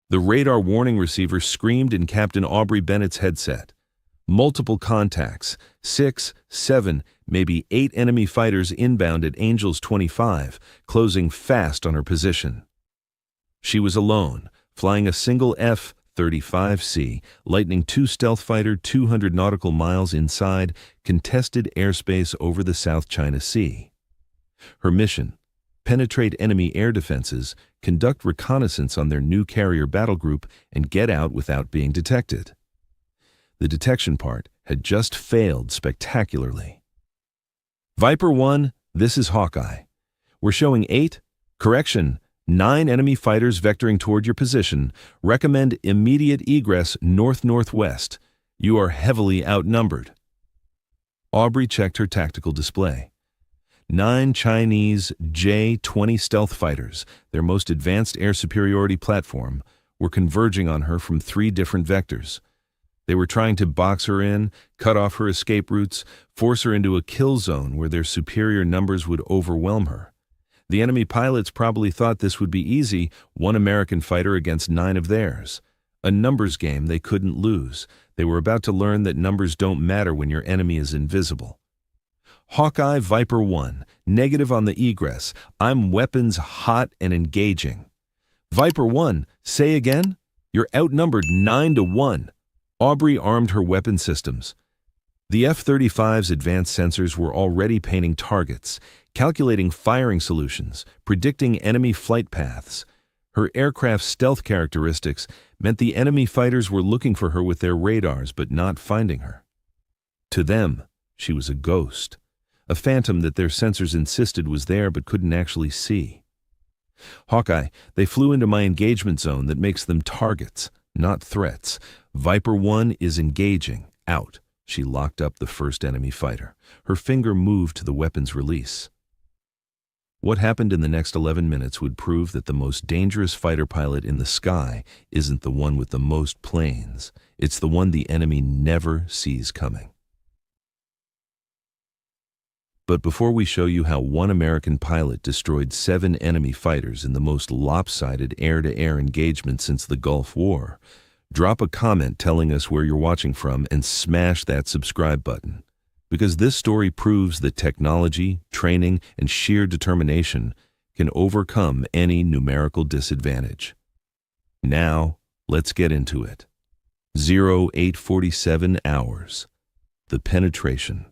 The radar warning receiver screamed in Captain Aubrey Bennett's headset. Multiple contacts, 6, 7, maybe 8 enemy fighters inbound at Angels 25, closing fast on her position. She was alone, flying a single F-35C, Lightning II stealth fighter 200 nautical miles inside contested airspace over the South China Sea. Her mission: penetrate enemy air defenses, conduct reconnaissance on their new carrier battle group, and get out without being detected. The detection part had just failed spectacularly. Viper 1, this is Hawkeye. We're showing 9 enemy fighters vectoring toward your position. Recommend immediate egress north-northwest. You are heavily outnumbered. Aubrey checked her tactical display. 9 Chinese J-20 stealth fighters, their most advanced air superiority platform, were converging on her from 3 different vectors. They were trying to box her in, cut off her escape routes, force her into a kill zone where their superior numbers would overwhelm her. The enemy pilots probably thought this would be easy, 1 American fighter against 9 of theirs. A numbers game they couldn't lose. They were about to learn that numbers don't matter when your enemy is invisible. Hawkeye Viper 1, negative on the egress. I'm weapons hot and engaging. Viper 1, say again? You're outnumbered 9-1. Aubrey armed her weapon systems. The F-35's advanced sensors were already painting targets, calculating firing solutions, predicting enemy flight paths. Her aircraft's stealth characteristics meant the enemy fighters were looking for her with their radars but not finding her. To them, she was a ghost, a phantom that their sensors insisted was there but couldn't actually see. Hawkeye, they flew into my engagement zone that makes them targets, not threats. Viper 1 is engaging. Out. She locked up the first enemy fighter. Her finger moved to the weapon's release. What happened in the next 11 minutes would prove that the most dangerous fighter pilot in the sky isn't the one with the most planes. It's the one the enemy never sees coming. But before we show you how 1 American pilot destroyed 7 enemy fighters in the most lopsided air-to-air engagement since the Gulf War, drop a comment telling us where you're watching from and smash that subscribe button. Because this story proves that technology, training, and sheer determination can overcome any numerical disadvantage. Now, let's get into it. 0847 hours. The penetration.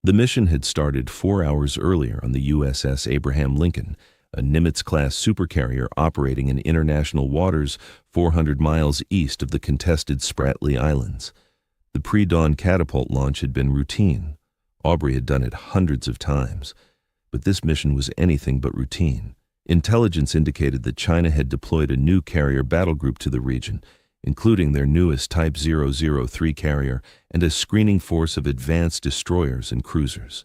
The mission had started 4 hours earlier on the USS Abraham Lincoln, a Nimitz-class supercarrier operating in international waters 400 miles east of the contested Spratly Islands. The pre-dawn catapult launch had been routine. Aubrey had done it hundreds of times. But this mission was anything but routine. Intelligence indicated that China had deployed a new carrier battle group to the region, including their newest Type 003 carrier and a screening force of advanced destroyers and cruisers.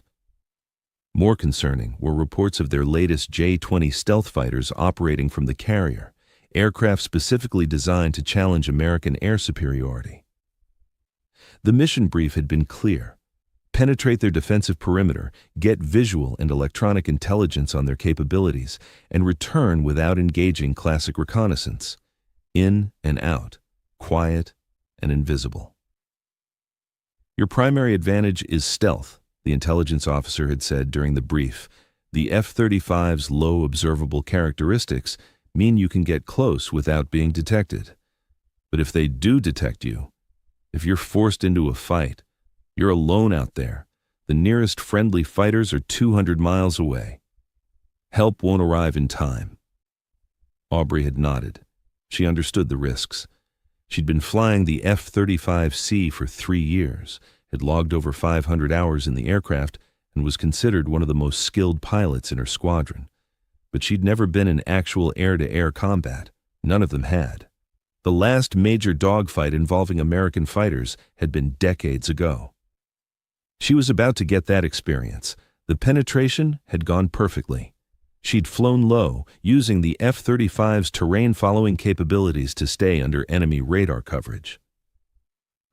More concerning were reports of their latest J-20 stealth fighters operating from the carrier, aircraft specifically designed to challenge American air superiority. The mission brief had been clear: penetrate their defensive perimeter, get visual and electronic intelligence on their capabilities, and return without engaging classic reconnaissance. In and out, quiet and invisible. Your primary advantage is stealth, the intelligence officer had said during the brief. The F-35's low observable characteristics mean you can get close without being detected. But if they do detect you, if you're forced into a fight, you're alone out there. The nearest friendly fighters are 200 miles away. Help won't arrive in time. Aubrey had nodded. She understood the risks. She'd been flying the F-35C for 3 years, had logged over 500 hours in the aircraft, and was considered one of the most skilled pilots in her squadron. But she'd never been in actual air-to-air combat. None of them had. The last major dogfight involving American fighters had been decades ago. She was about to get that experience. The penetration had gone perfectly. She'd flown low, using the F-35's terrain-following capabilities to stay under enemy radar coverage.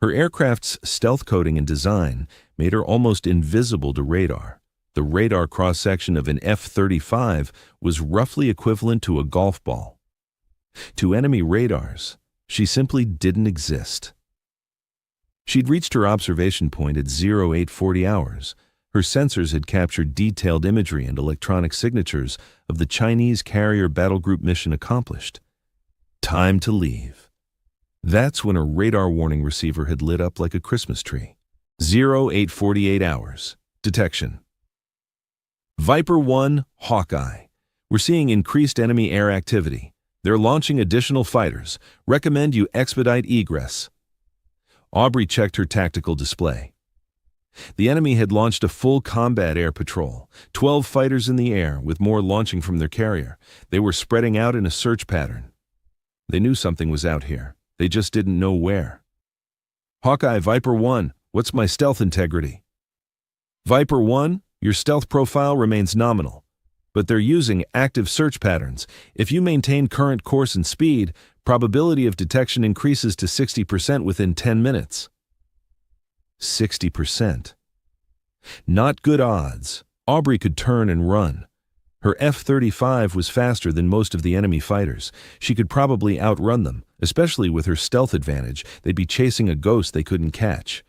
Her aircraft's stealth coating and design made her almost invisible to radar. The radar cross-section of an F-35 was roughly equivalent to a golf ball. To enemy radars, She simply didn't exist. She'd reached her observation point at 0840 hours. Her sensors had captured detailed imagery and electronic signatures of the Chinese carrier battle group mission accomplished. Time to leave. That's when her radar warning receiver had lit up like a Christmas tree. 0848 hours. Detection. Viper 1, Hawkeye. We're seeing increased enemy air activity. They're launching additional fighters. Recommend you expedite egress. Aubrey checked her tactical display. The enemy had launched a full combat air patrol, 12 fighters in the air, with more launching from their carrier. They were spreading out in a search pattern. They knew something was out here. They just didn't know where. Hawkeye, Viper 1, what's my stealth integrity? Viper 1, your stealth profile remains nominal, but they're using active search patterns. If you maintain current course and speed, probability of detection increases to 60% within 10 minutes. 60%. Not good odds. Aubrey could turn and run. Her F-35 was faster than most of the enemy fighters. She could probably outrun them, especially with her stealth advantage. They'd be chasing a ghost they couldn't catch.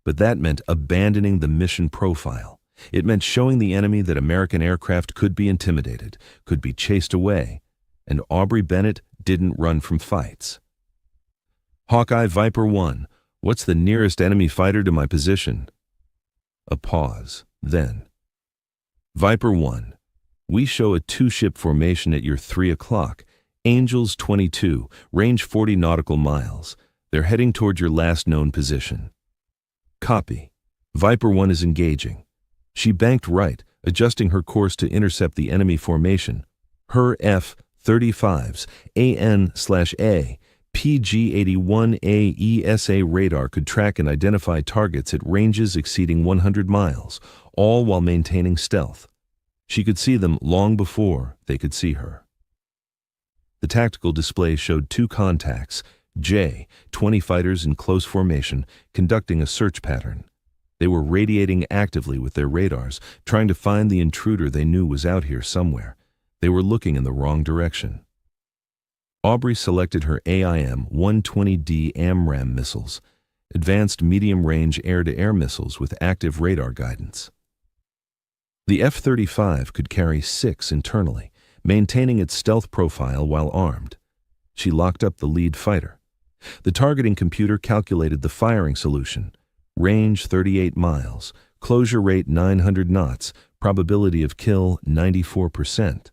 But that meant abandoning the mission profile. It meant showing the enemy that American aircraft could be intimidated, could be chased away, and Aubrey Bennett didn't run from fights. Hawkeye, Viper 1, what's the nearest enemy fighter to my position? A pause, then. Viper 1, we show a two-ship formation at your 3 o'clock. Angels 22, range 40 nautical miles. They're heading toward your last known position. Copy. Viper 1 is engaging. She banked right, adjusting her course to intercept the enemy formation. Her F-35's AN/A PG-81A ESA radar could track and identify targets at ranges exceeding 100 miles, all while maintaining stealth. She could see them long before they could see her. The tactical display showed 2 contacts, J, 20 fighters in close formation, conducting a search pattern. They were radiating actively with their radars, trying to find the intruder they knew was out here somewhere. They were looking in the wrong direction. Aubrey selected her AIM-120D AMRAAM missiles, advanced medium-range air-to-air missiles with active radar guidance. The F-35 could carry 6 internally, maintaining its stealth profile while armed. She locked up the lead fighter. The targeting computer calculated the firing solution. Range 38 miles, closure rate 900 knots, probability of kill 94%.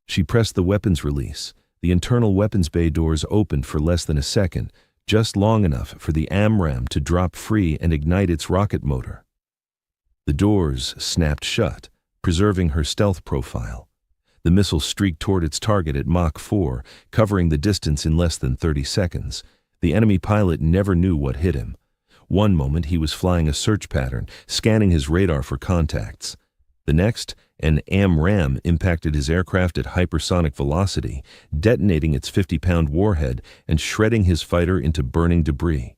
She pressed the weapons release. The internal weapons bay doors opened for less than a second, just long enough for the AMRAAM to drop free and ignite its rocket motor. The doors snapped shut, preserving her stealth profile. The missile streaked toward its target at Mach 4, covering the distance in less than 30 seconds. The enemy pilot never knew what hit him. One moment he was flying a search pattern, scanning his radar for contacts. The next, an AMRAAM impacted his aircraft at hypersonic velocity, detonating its 50-pound warhead and shredding his fighter into burning debris.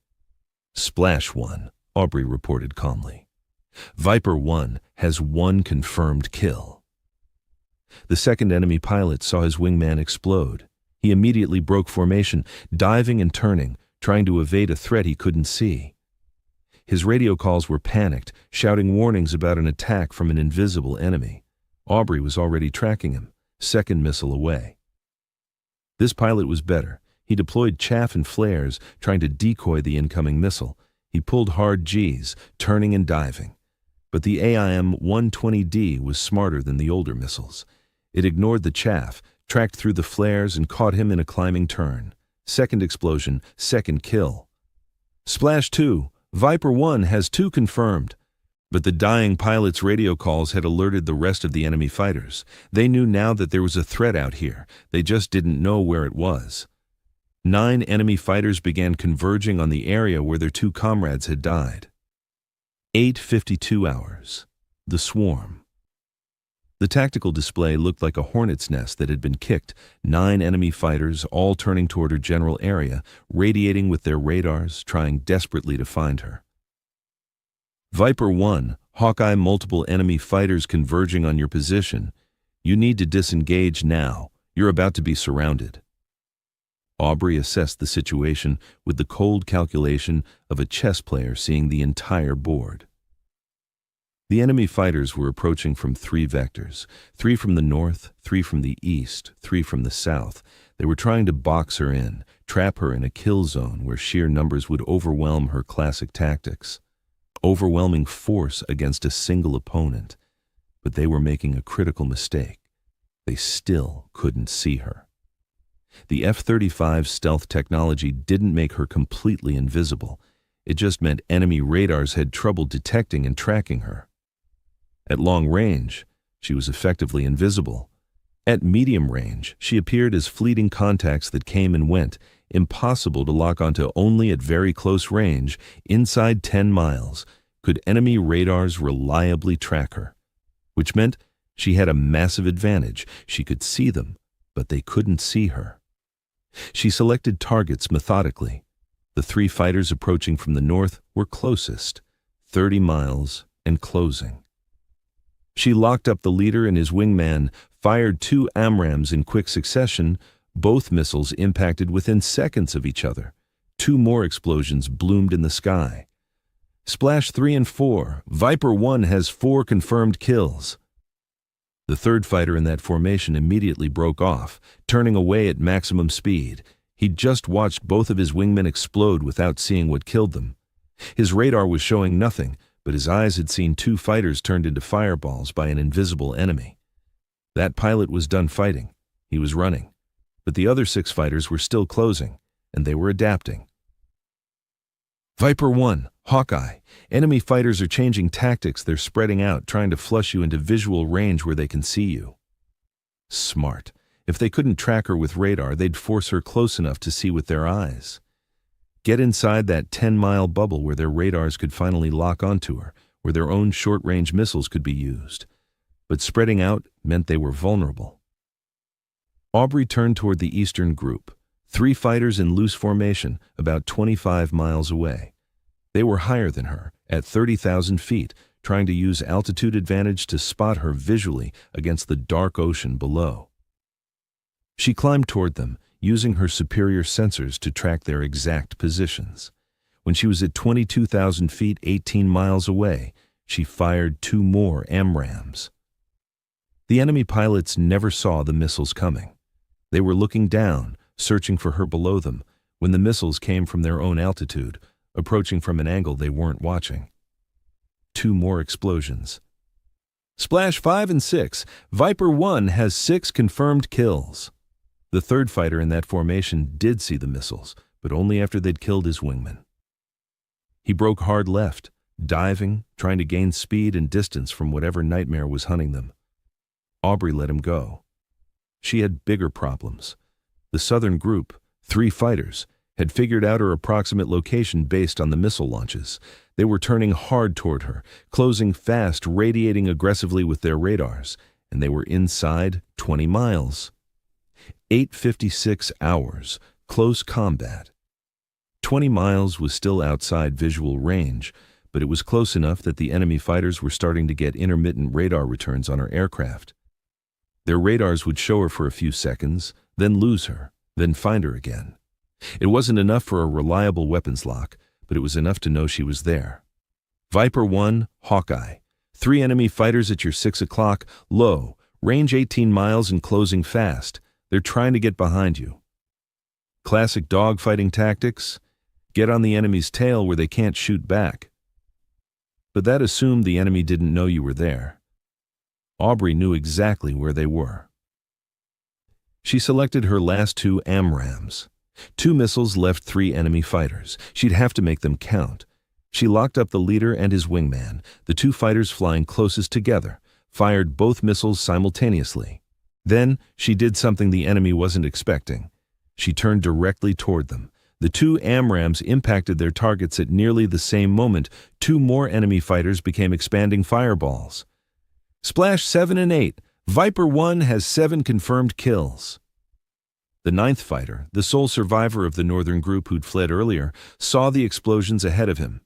Splash 1, Aubrey reported calmly. Viper 1 has 1 confirmed kill. The second enemy pilot saw his wingman explode. He immediately broke formation, diving and turning, trying to evade a threat he couldn't see. His radio calls were panicked, shouting warnings about an attack from an invisible enemy. Aubrey was already tracking him, second missile away. This pilot was better. He deployed chaff and flares, trying to decoy the incoming missile. He pulled hard Gs, turning and diving. But the AIM-120D was smarter than the older missiles. It ignored the chaff, tracked through the flares, and caught him in a climbing turn. Second explosion, second kill. Splash 2, Viper 1 has 2 confirmed. But the dying pilot's radio calls had alerted the rest of the enemy fighters. They knew now that there was a threat out here. They just didn't know where it was. 9 enemy fighters began converging on the area where their 2 comrades had died. 8:52 hours. The swarm. The tactical display looked like a hornet's nest that had been kicked, 9 enemy fighters all turning toward her general area, radiating with their radars, trying desperately to find her. Viper 1, Hawkeye, multiple enemy fighters converging on your position. You need to disengage now. You're about to be surrounded. Aubrey assessed the situation with the cold calculation of a chess player seeing the entire board. The enemy fighters were approaching from 3 vectors, 3 from the north, 3 from the east, 3 from the south. They were trying to box her in, trap her in a kill zone where sheer numbers would overwhelm her classic tactics. Overwhelming force against a single opponent. But they were making a critical mistake. They still couldn't see her. The F-35's stealth technology didn't make her completely invisible. It just meant enemy radars had trouble detecting and tracking her. At long range, she was effectively invisible. At medium range, she appeared as fleeting contacts that came and went, impossible to lock onto. Only at very close range, inside 10 miles, could enemy radars reliably track her, which meant she had a massive advantage. She could see them, but they couldn't see her. She selected targets methodically. The 3 fighters approaching from the north were closest, 30 miles and closing. She locked up the leader and his wingman, fired 2 AMRAAMs in quick succession. Both missiles impacted within seconds of each other. 2 more explosions bloomed in the sky. Splash 3 and 4. Viper 1 has 4 confirmed kills. The 3rd fighter in that formation immediately broke off, turning away at maximum speed. He'd just watched both of his wingmen explode without seeing what killed them. His radar was showing nothing, but his eyes had seen 2 fighters turned into fireballs by an invisible enemy. That pilot was done fighting. He was running. But the other 6 fighters were still closing, and they were adapting. Viper 1, Hawkeye. Enemy fighters are changing tactics. They're spreading out, trying to flush you into visual range where they can see you. Smart. If they couldn't track her with radar, they'd force her close enough to see with their eyes. Get inside that 10-mile bubble where their radars could finally lock onto her, where their own short-range missiles could be used. But spreading out meant they were vulnerable. Aubrey turned toward the eastern group, 3 fighters in loose formation, about 25 miles away. They were higher than her, at 30,000 feet, trying to use altitude advantage to spot her visually against the dark ocean below. She climbed toward them, using her superior sensors to track their exact positions. When she was at 22,000 feet, 18 miles away, she fired 2 more AMRAAMs. The enemy pilots never saw the missiles coming. They were looking down, searching for her below them, when the missiles came from their own altitude, approaching from an angle they weren't watching. 2 more explosions. Splash 5 and 6. Viper 1 has 6 confirmed kills. The 3rd fighter in that formation did see the missiles, but only after they'd killed his wingman. He broke hard left, diving, trying to gain speed and distance from whatever nightmare was hunting them. Aubrey let him go. She had bigger problems. The southern group, 3 fighters, had figured out her approximate location based on the missile launches. They were turning hard toward her, closing fast, radiating aggressively with their radars, and they were inside 20 miles. 8:56 hours, close combat. 20 miles was still outside visual range, but it was close enough that the enemy fighters were starting to get intermittent radar returns on her aircraft. Their radars would show her for a few seconds, then lose her, then find her again. It wasn't enough for a reliable weapons lock, but it was enough to know she was there. Viper 1, Hawkeye. 3 enemy fighters at your 6 o'clock, low, range 18 miles and closing fast. They're trying to get behind you. Classic dogfighting tactics. Get on the enemy's tail where they can't shoot back. But that assumed the enemy didn't know you were there. Aubrey knew exactly where they were. She selected her last 2 AMRAAMs. 2 missiles left 3 enemy fighters. She'd have to make them count. She locked up the leader and his wingman, the 2 fighters flying closest together, fired both missiles simultaneously. Then she did something the enemy wasn't expecting. She turned directly toward them. The 2 AMRAAMs impacted their targets at nearly the same moment. 2 more enemy fighters became expanding fireballs. Splash 7 and 8. Viper 1 has 7 confirmed kills. The 9th fighter, the sole survivor of the northern group who'd fled earlier, saw the explosions ahead of him.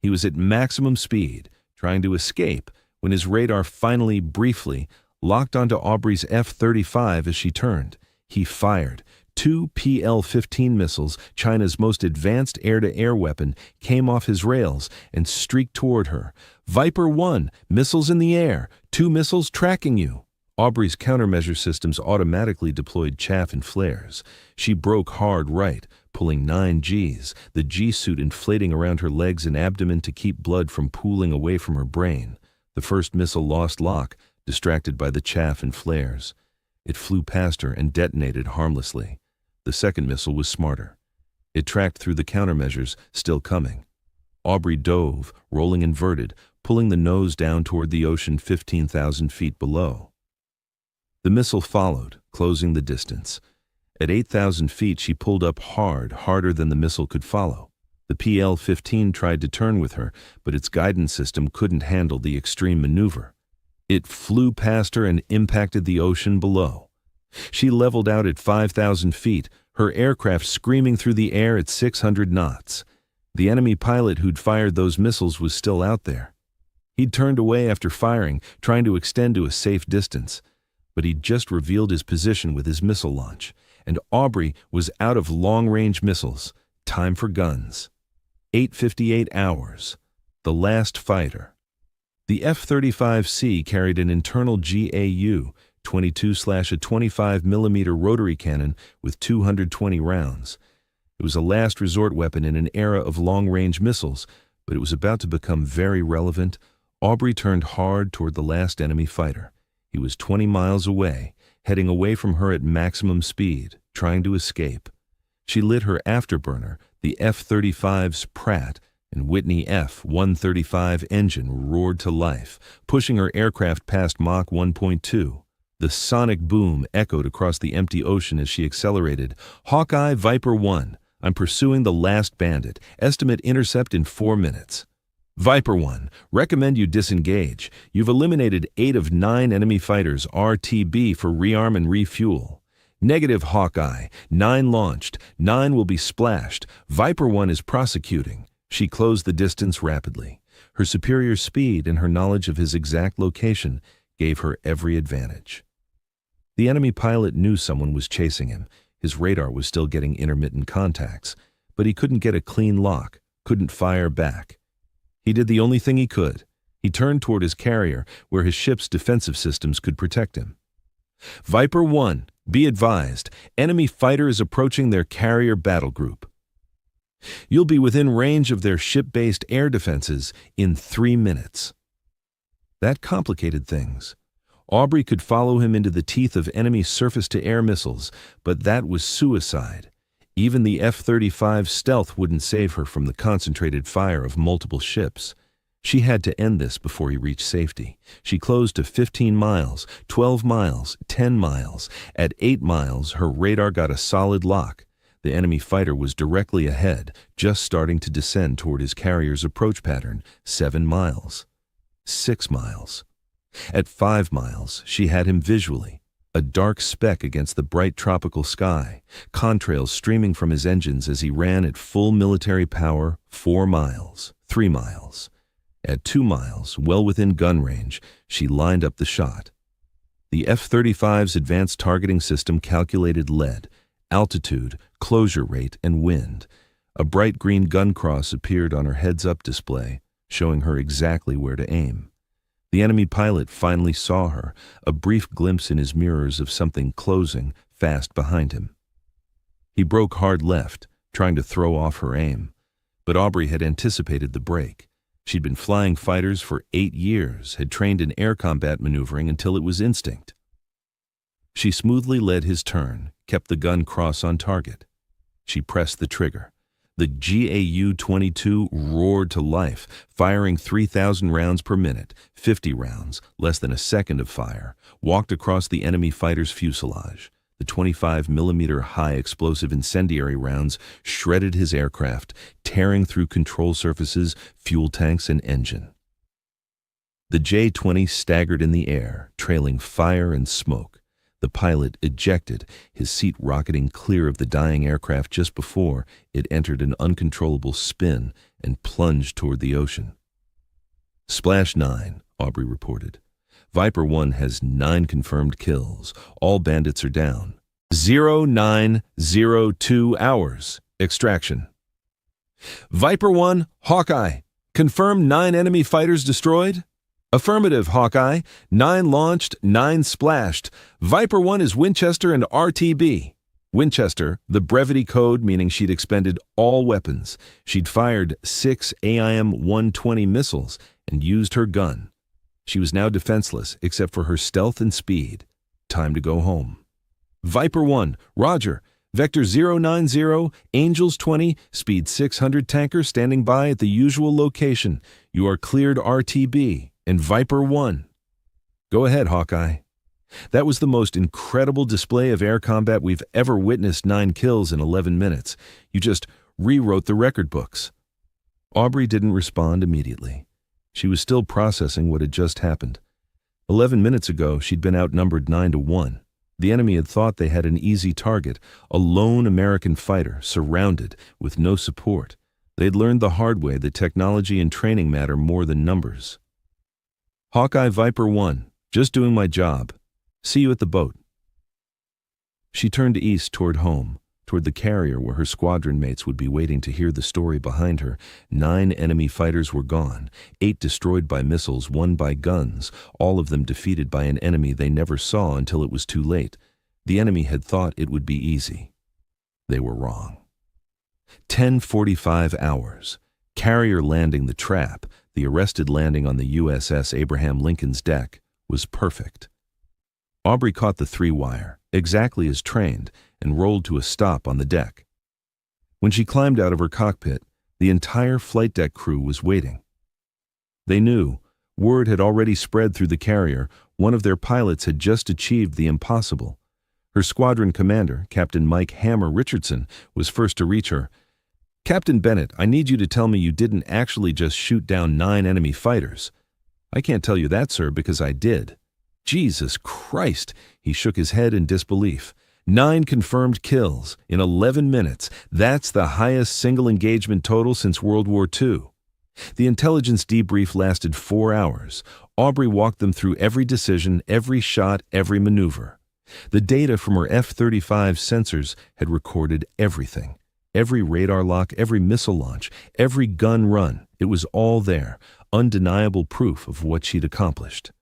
He was at maximum speed, trying to escape, when his radar finally, briefly, locked onto Aubrey's F-35 as she turned. He fired. Two PL-15 missiles, China's most advanced air-to-air weapon, came off his rails and streaked toward her. Viper 1, missiles in the air, 2 missiles tracking you. Aubrey's countermeasure systems automatically deployed chaff and flares. She broke hard right, pulling 9 Gs, the G-suit inflating around her legs and abdomen to keep blood from pooling away from her brain. The first missile lost lock, distracted by the chaff and flares. It flew past her and detonated harmlessly. The second missile was smarter. It tracked through the countermeasures, still coming. Aubrey dove, rolling inverted, pulling the nose down toward the ocean 15,000 feet below. The missile followed, closing the distance. At 8,000 feet, she pulled up hard, harder than the missile could follow. The PL-15 tried to turn with her, but its guidance system couldn't handle the extreme maneuver. It flew past her and impacted the ocean below. She leveled out at 5,000 feet, her aircraft screaming through the air at 600 knots. The enemy pilot who'd fired those missiles was still out there. He'd turned away after firing, trying to extend to a safe distance. But he'd just revealed his position with his missile launch, and Aubrey was out of long-range missiles. Time for guns. 8:58 hours. The last fighter. The F-35C carried an internal GAU, 22/a 25mm rotary cannon with 220 rounds. It was a last resort weapon in an era of long-range missiles, but it was about to become very relevant. Aubrey turned hard toward the last enemy fighter. He was 20 miles away, heading away from her at maximum speed, trying to escape. She lit her afterburner, the F-35's Pratt and Whitney F-135 engine roared to life, pushing her aircraft past Mach 1.2. The sonic boom echoed across the empty ocean as she accelerated. Hawkeye Viper 1, I'm pursuing the last bandit. Estimate intercept in 4 minutes. Viper 1, recommend you disengage. You've eliminated 8 of 9 enemy fighters, RTB for rearm and refuel. Negative Hawkeye, 9 launched, 9 will be splashed. Viper 1 is prosecuting. She closed the distance rapidly. Her superior speed and her knowledge of his exact location gave her every advantage. The enemy pilot knew someone was chasing him. His radar was still getting intermittent contacts, but he couldn't get a clean lock, couldn't fire back. He did the only thing he could. He turned toward his carrier, where his ship's defensive systems could protect him. Viper 1, be advised, enemy fighter is approaching their carrier battle group. You'll be within range of their ship-based air defenses in 3 minutes. That complicated things. Aubrey could follow him into the teeth of enemy surface-to-air missiles, but that was suicide. Even the F-35 stealth wouldn't save her from the concentrated fire of multiple ships. She had to end this before he reached safety. She closed to 15 miles, 12 miles, 10 miles. At 8 miles, her radar got a solid lock. The enemy fighter was directly ahead, just starting to descend toward his carrier's approach pattern. 7 miles. 6 miles. At 5 miles, she had him visually. A dark speck against the bright tropical sky, contrails streaming from his engines as he ran at full military power. 4 miles. 3 miles. At 2 miles, well within gun range, she lined up the shot. The F-35's advanced targeting system calculated lead, altitude, closure rate, and wind. A bright green gun cross appeared on her heads-up display, showing her exactly where to aim. The enemy pilot finally saw her, a brief glimpse in his mirrors of something closing fast behind him. He broke hard left, trying to throw off her aim. But Aubrey had anticipated the break. She'd been flying fighters for 8 years, had trained in air combat maneuvering until it was instinct. She smoothly led his turn, kept the gun cross on target. She pressed the trigger. The GAU-22 roared to life, firing 3,000 rounds per minute, 50 rounds, less than a second of fire, walked across the enemy fighter's fuselage. The 25mm high-explosive incendiary rounds shredded his aircraft, tearing through control surfaces, fuel tanks, and engine. The J-20 staggered in the air, trailing fire and smoke. The pilot ejected, his seat rocketing clear of the dying aircraft just before it entered an uncontrollable spin and plunged toward the ocean. Splash 9, Aubrey reported. Viper 1 has 9 confirmed kills. All bandits are down. 0902 hours. Extraction. Viper 1, Hawkeye. Confirm 9 enemy fighters destroyed? Affirmative, Hawkeye. 9 launched, 9 splashed. Viper 1 is Winchester and RTB. Winchester, the brevity code meaning she'd expended all weapons. She'd fired 6 AIM-120 missiles and used her gun. She was now defenseless except for her stealth and speed. Time to go home. Viper 1, Roger. Vector 090, Angels 20, speed 600 tanker standing by at the usual location. You are cleared RTB and Viper 1. Go ahead, Hawkeye. That was the most incredible display of air combat we've ever witnessed. 9 kills in 11 minutes. You just rewrote the record books. Aubrey didn't respond immediately. She was still processing what had just happened. 11 minutes ago, she'd been outnumbered 9-1. The enemy had thought they had an easy target, a lone American fighter, surrounded, with no support. They'd learned the hard way that technology and training matter more than numbers. Hawkeye Viper 1, just doing my job. See you at the boat. She turned east toward home, toward the carrier where her squadron mates would be waiting to hear the story behind her. 9 enemy fighters were gone, 8 destroyed by missiles, 1 by guns, all of them defeated by an enemy they never saw until it was too late. The enemy had thought it would be easy. They were wrong. 10:45 hours. Carrier landing the trap, the arrested landing on the USS Abraham Lincoln's deck, was perfect. Aubrey caught the 3-wire, exactly as trained, and rolled to a stop on the deck. When she climbed out of her cockpit, the entire flight deck crew was waiting. They knew. Word had already spread through the carrier. One of their pilots had just achieved the impossible. Her squadron commander, Captain Mike Hammer Richardson, was first to reach her. Captain Bennett, I need you to tell me you didn't actually just shoot down 9 enemy fighters. I can't tell you that, sir, because I did. Jesus Christ! He shook his head in disbelief. 9 confirmed kills in 11 minutes. That's the highest single engagement total since World War II. The intelligence debrief lasted 4 hours. Aubrey walked them through every decision, every shot, every maneuver. The data from her F-35 sensors had recorded everything. Every radar lock, every missile launch, every gun run. It was all there, undeniable proof of what she'd accomplished.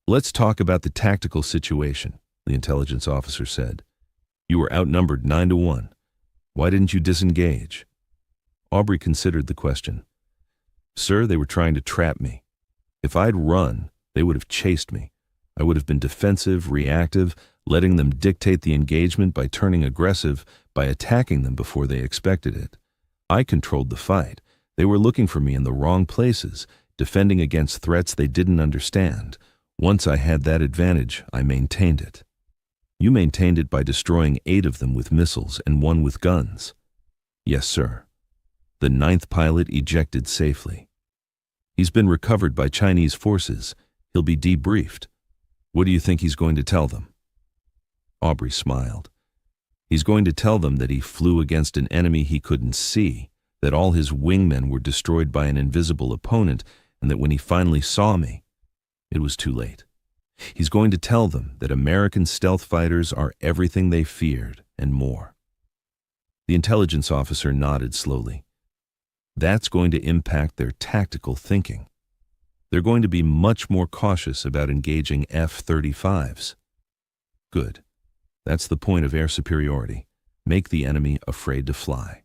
Let's talk about the tactical situation, the intelligence officer said. You were outnumbered 9-1. Why didn't you disengage? Aubrey considered the question. Sir, they were trying to trap me. If I'd run, they would have chased me. I would have been defensive, reactive, letting them dictate the engagement by turning aggressive, by attacking them before they expected it. I controlled the fight. They were looking for me in the wrong places, defending against threats they didn't understand. Once I had that advantage, I maintained it. You maintained it by destroying 8 of them with missiles and 1 with guns. Yes, sir. The 9th pilot ejected safely. He's been recovered by Chinese forces. He'll be debriefed. What do you think he's going to tell them? Aubrey smiled. He's going to tell them that he flew against an enemy he couldn't see, that all his wingmen were destroyed by an invisible opponent, and that when he finally saw me, it was too late. He's going to tell them that American stealth fighters are everything they feared and more. The intelligence officer nodded slowly. That's going to impact their tactical thinking. They're going to be much more cautious about engaging F-35s. Good. That's the point of air superiority. Make the enemy afraid to fly.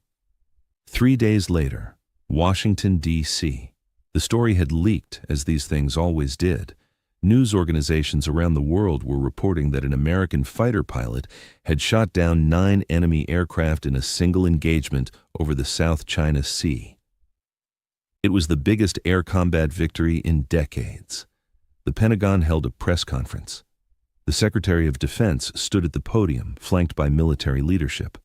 3 days later, Washington, D.C. The story had leaked, as these things always did. News organizations around the world were reporting that an American fighter pilot had shot down 9 enemy aircraft in a single engagement over the South China Sea. It was the biggest air combat victory in decades. The Pentagon held a press conference. The Secretary of Defense stood at the podium, flanked by military leadership.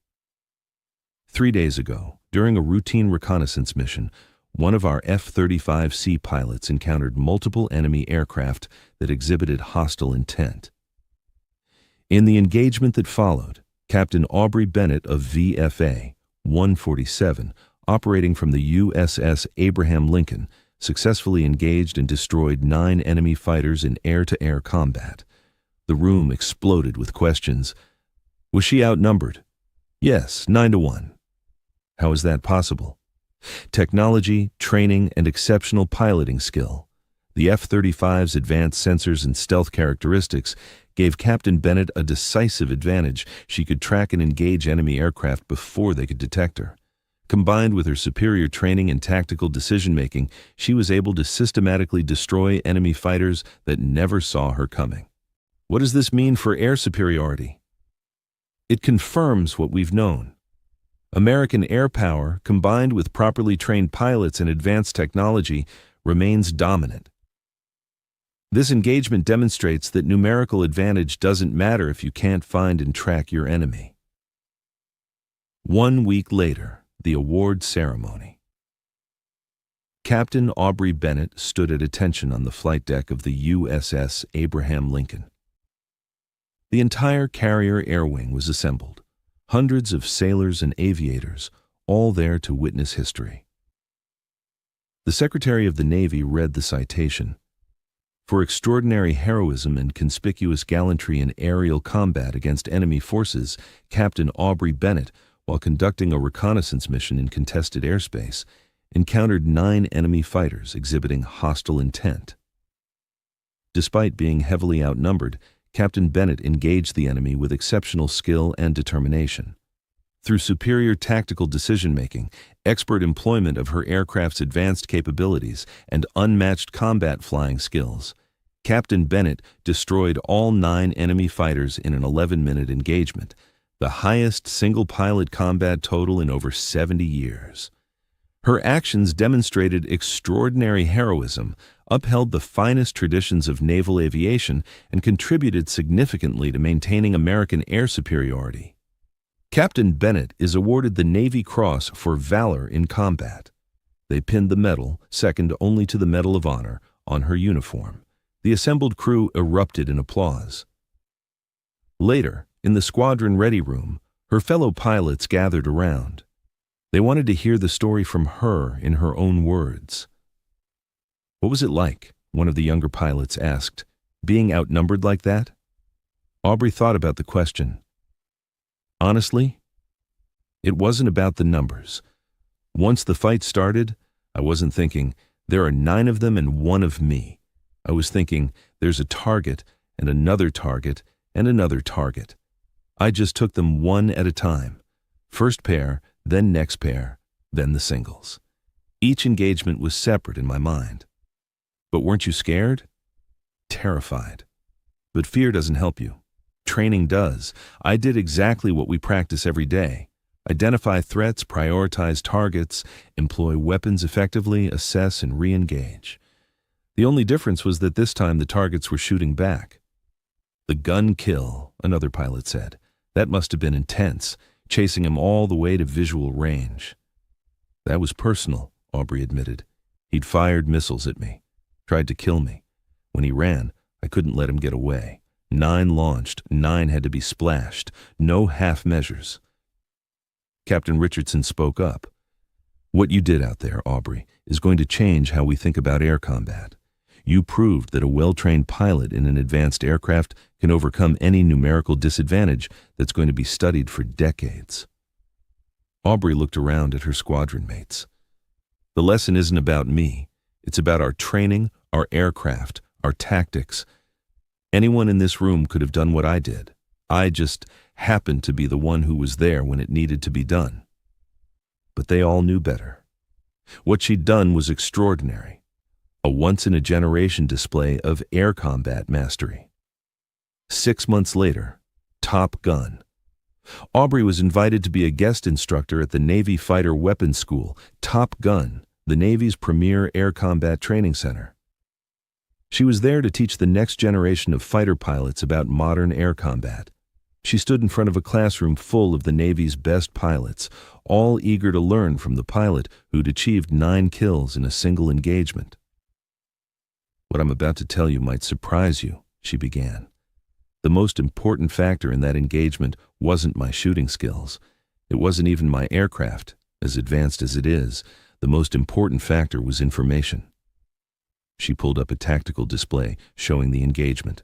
3 days ago, during a routine reconnaissance mission, one of our F-35C pilots encountered multiple enemy aircraft that exhibited hostile intent. In the engagement that followed, Captain Aubrey Bennett of VFA 147, operating from the USS Abraham Lincoln, successfully engaged and destroyed 9 enemy fighters in air-to-air combat. The room exploded with questions. Was she outnumbered? Yes, 9-1. How is that possible? Technology, training, and exceptional piloting skill. The F-35's advanced sensors and stealth characteristics gave Captain Bennett a decisive advantage. She could track and engage enemy aircraft before they could detect her. Combined with her superior training and tactical decision-making, she was able to systematically destroy enemy fighters that never saw her coming. What does this mean for air superiority? It confirms what we've known. American air power, combined with properly trained pilots and advanced technology, remains dominant. This engagement demonstrates that numerical advantage doesn't matter if you can't find and track your enemy. 1 week later, the award ceremony. Captain Aubrey Bennett stood at attention on the flight deck of the USS Abraham Lincoln. The entire carrier air wing was assembled, hundreds of sailors and aviators, all there to witness history. The Secretary of the Navy read the citation. For extraordinary heroism and conspicuous gallantry in aerial combat against enemy forces, Captain Aubrey Bennett, while conducting a reconnaissance mission in contested airspace, encountered 9 enemy fighters exhibiting hostile intent. Despite being heavily outnumbered, Captain Bennett engaged the enemy with exceptional skill and determination. Through superior tactical decision-making, expert employment of her aircraft's advanced capabilities, and unmatched combat flying skills, Captain Bennett destroyed all 9 enemy fighters in an 11-minute engagement, the highest single-pilot combat total in over 70 years. Her actions demonstrated extraordinary heroism, upheld the finest traditions of naval aviation, and contributed significantly to maintaining American air superiority. Captain Bennett is awarded the Navy Cross for valor in combat. They pinned the medal, second only to the Medal of Honor, on her uniform. The assembled crew erupted in applause. Later, in the squadron ready room, her fellow pilots gathered around. They wanted to hear the story from her in her own words. What was it like, one of the younger pilots asked, being outnumbered like that? Aubrey thought about the question. Honestly, it wasn't about the numbers. Once the fight started, I wasn't thinking, there are 9 of them and 1 of me. I was thinking, there's a target and another target and another target. I just took them one at a time. First pair, then next pair, then the singles. Each engagement was separate in my mind. But weren't you scared? Terrified. But fear doesn't help you. Training does. I did exactly what we practice every day. Identify threats, prioritize targets, employ weapons effectively, assess and re-engage. The only difference was that this time the targets were shooting back. The gun kill, another pilot said. That must have been intense, chasing him all the way to visual range. That was personal, Aubrey admitted. He'd fired missiles at me, tried to kill me. When he ran, I couldn't let him get away. 9 launched, 9 had to be splashed. No half measures. Captain Richardson spoke up. What you did out there, Aubrey, is going to change how we think about air combat. You proved that a well-trained pilot in an advanced aircraft can overcome any numerical disadvantage that's going to be studied for decades. Aubrey looked around at her squadron mates. The lesson isn't about me. It's about our training, our aircraft, our tactics. Anyone in this room could have done what I did. I just happened to be the one who was there when it needed to be done. But they all knew better. What she'd done was extraordinary. A once-in-a-generation display of air combat mastery. 6 months later, Top Gun. Aubrey was invited to be a guest instructor at the Navy Fighter Weapons School, Top Gun, the Navy's premier air combat training center. She was there to teach the next generation of fighter pilots about modern air combat. She stood in front of a classroom full of the Navy's best pilots, all eager to learn from the pilot who'd achieved 9 kills in a single engagement. What I'm about to tell you might surprise you, she began. The most important factor in that engagement wasn't my shooting skills. It wasn't even my aircraft, as advanced as it is. The most important factor was information. She pulled up a tactical display showing the engagement.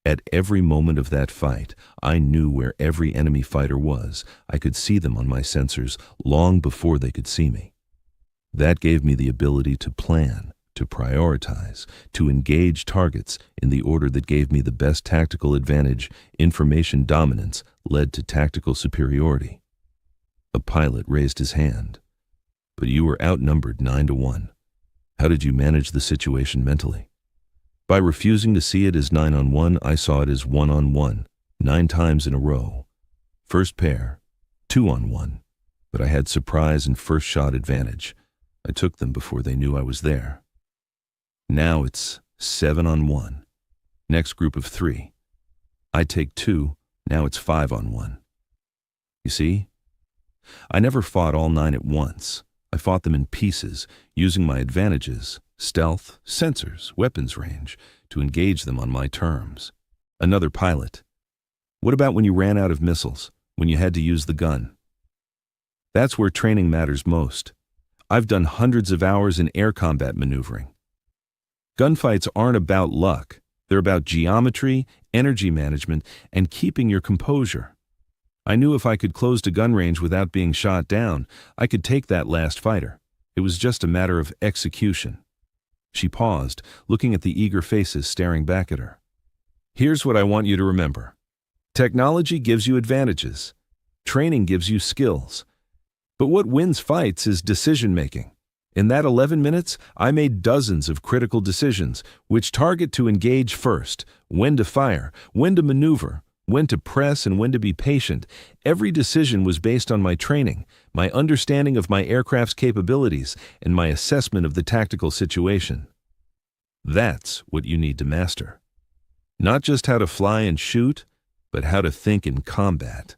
At every moment of that fight, I knew where every enemy fighter was. I could see them on my sensors long before they could see me. That gave me the ability to plan, to prioritize, to engage targets in the order that gave me the best tactical advantage. Information dominance led to tactical superiority. A pilot raised his hand. But you were outnumbered 9-1. How did you manage the situation mentally? By refusing to see it as 9-on-1, I saw it as 1-on-1, 9 times in a row. First pair, 2-on-1, but I had surprise and first shot advantage. I took them before they knew I was there. Now it's 7-on-1. Next group of 3. I take 2, now it's 5-on-1. You see? I never fought all 9 at once. I fought them in pieces, using my advantages, stealth, sensors, weapons range, to engage them on my terms. Another pilot. What about when you ran out of missiles, when you had to use the gun? That's where training matters most. I've done hundreds of hours in air combat maneuvering. Gunfights aren't about luck. They're about geometry, energy management, and keeping your composure. I knew if I could close to gun range without being shot down, I could take that last fighter. It was just a matter of execution. She paused, looking at the eager faces staring back at her. Here's what I want you to remember. Technology gives you advantages. Training gives you skills. But what wins fights is decision-making. In that 11 minutes, I made dozens of critical decisions: which target to engage first, when to fire, when to maneuver, when to press, and when to be patient. Every decision was based on my training, my understanding of my aircraft's capabilities, and my assessment of the tactical situation. That's what you need to master. Not just how to fly and shoot, but how to think in combat.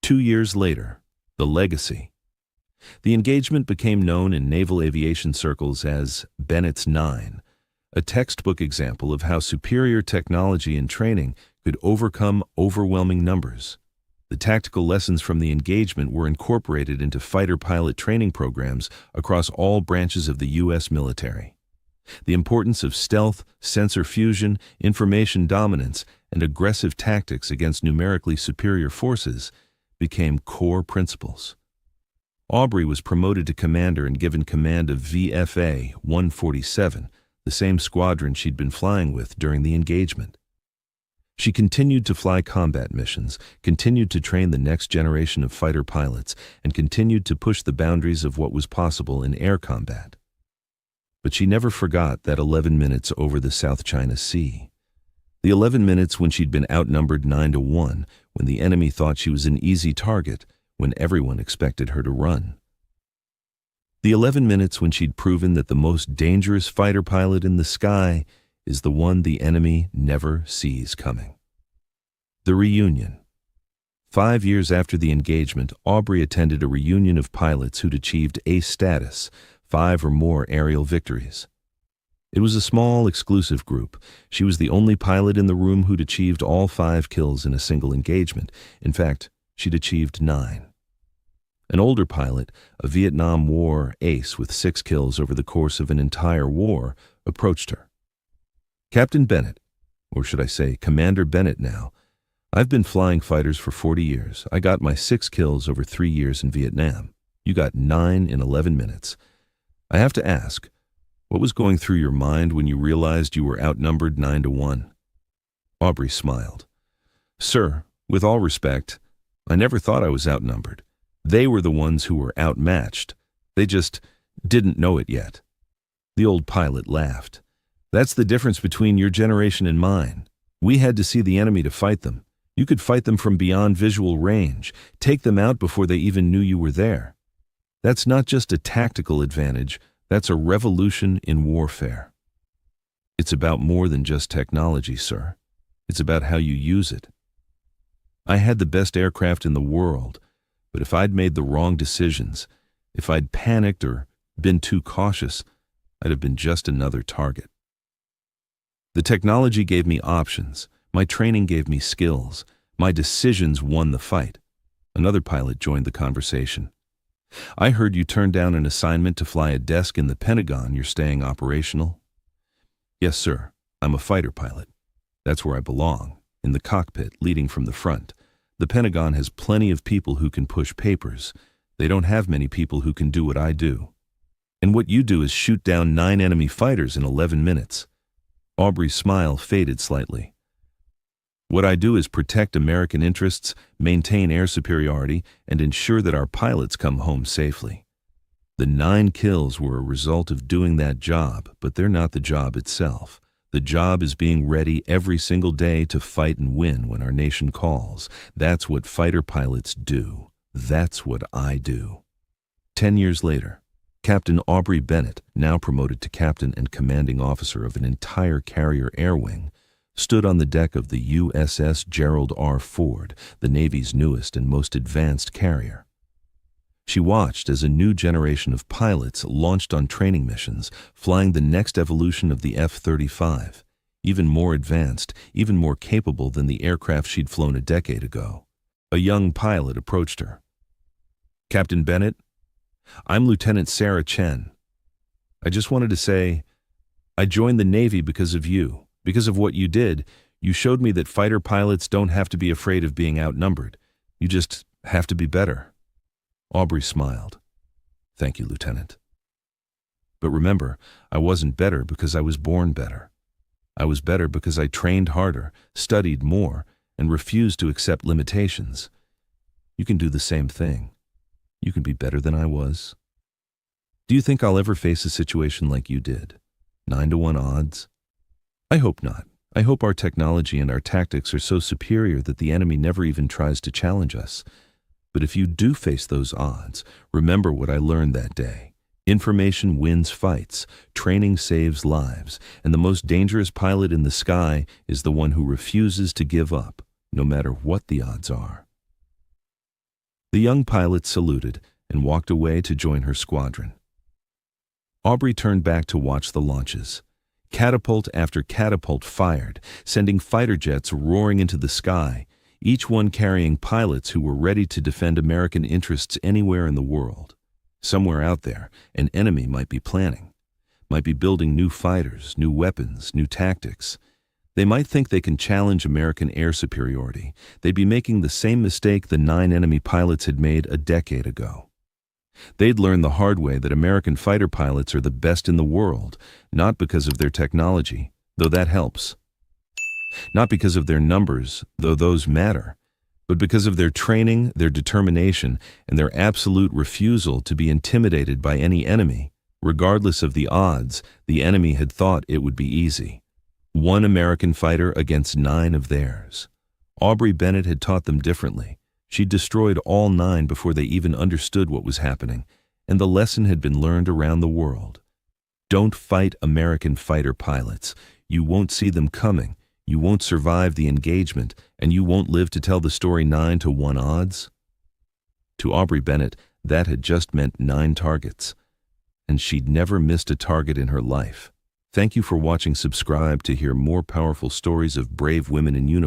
2 years later, the legacy. The engagement became known in naval aviation circles as Bennett's 9, a textbook example of how superior technology and training could overcome overwhelming numbers. The tactical lessons from the engagement were incorporated into fighter pilot training programs across all branches of the U.S. military. The importance of stealth, sensor fusion, information dominance, and aggressive tactics against numerically superior forces became core principles. Aubrey was promoted to commander and given command of VFA 147, the same squadron she'd been flying with during the engagement. She continued to fly combat missions, continued to train the next generation of fighter pilots, and continued to push the boundaries of what was possible in air combat. But she never forgot that 11 minutes over the South China Sea. The 11 minutes when she'd been outnumbered 9-1, when the enemy thought she was an easy target, when everyone expected her to run. The 11 minutes when she'd proven that the most dangerous fighter pilot in the sky is the one the enemy never sees coming. The reunion. 5 years after the engagement, Aubrey attended a reunion of pilots who'd achieved ace status, 5 or more aerial victories. It was a small, exclusive group. She was the only pilot in the room who'd achieved all 5 kills in a single engagement. In fact, she'd achieved 9. An older pilot, a Vietnam War ace with 6 kills over the course of an entire war, approached her. Captain Bennett, or should I say Commander Bennett now, I've been flying fighters for 40 years. I got my 6 kills over 3 years in Vietnam. You got 9 in 11 minutes. I have to ask, what was going through your mind when you realized you were outnumbered 9-1? Aubrey smiled. Sir, with all respect, I never thought I was outnumbered. They were the ones who were outmatched. They just didn't know it yet. The old pilot laughed. That's the difference between your generation and mine. We had to see the enemy to fight them. You could fight them from beyond visual range, take them out before they even knew you were there. That's not just a tactical advantage, that's a revolution in warfare. It's about more than just technology, sir. It's about how you use it. I had the best aircraft in the world, but if I'd made the wrong decisions, if I'd panicked or been too cautious, I'd have been just another target. The technology gave me options. My training gave me skills. My decisions won the fight. Another pilot joined the conversation. I heard you turned down an assignment to fly a desk in the Pentagon. You're staying operational? Yes, sir. I'm a fighter pilot. That's where I belong, in the cockpit leading from the front. The Pentagon has plenty of people who can push papers. They don't have many people who can do what I do. And what you do is shoot down 9 enemy fighters in 11 minutes. Aubrey's smile faded slightly. What I do is protect American interests, maintain air superiority, and ensure that our pilots come home safely. The 9 kills were a result of doing that job, but they're not the job itself. The job is being ready every single day to fight and win when our nation calls. That's what fighter pilots do. That's what I do. 10 years later, Captain Aubrey Bennett, now promoted to captain and commanding officer of an entire carrier air wing, stood on the deck of the USS Gerald R. Ford, the Navy's newest and most advanced carrier. She watched as a new generation of pilots launched on training missions, flying the next evolution of the F-35, even more advanced, even more capable than the aircraft she'd flown a decade ago. A young pilot approached her. "Captain Bennett, I'm Lieutenant Sarah Chen. I just wanted to say, I joined the Navy because of you. Because of what you did, you showed me that fighter pilots don't have to be afraid of being outnumbered. You just have to be better." Aubrey smiled. "Thank you, Lieutenant. But remember, I wasn't better because I was born better. I was better because I trained harder, studied more, and refused to accept limitations. You can do the same thing. You can be better than I was. Do you think I'll ever face a situation like you did? 9-to-1 odds? I hope not. I hope our technology and our tactics are so superior that the enemy never even tries to challenge us. But if you do face those odds, remember what I learned that day. Information wins fights, training saves lives, and the most dangerous pilot in the sky is the one who refuses to give up, no matter what the odds are." The young pilot saluted and walked away to join her squadron. Aubrey turned back to watch the launches. Catapult after catapult fired, sending fighter jets roaring into the sky, each one carrying pilots who were ready to defend American interests anywhere in the world. Somewhere out there, an enemy might be planning, might be building new fighters, new weapons, new tactics. They might think they can challenge American air superiority. They'd be making the same mistake the 9 enemy pilots had made a decade ago. They'd learn the hard way that American fighter pilots are the best in the world, not because of their technology, though that helps. Not because of their numbers, though those matter, but because of their training, their determination, and their absolute refusal to be intimidated by any enemy. Regardless of the odds, the enemy had thought it would be easy. 1 American fighter against 9 of theirs. Aubrey Bennett had taught them differently. She destroyed all 9 before they even understood what was happening, and the lesson had been learned around the world. Don't fight American fighter pilots. You won't see them coming, you won't survive the engagement, and you won't live to tell the story 9-to-1 odds. To Aubrey Bennett, that had just meant 9 targets, and she'd never missed a target in her life. Thank you for watching. Subscribe to hear more powerful stories of brave women in uniform.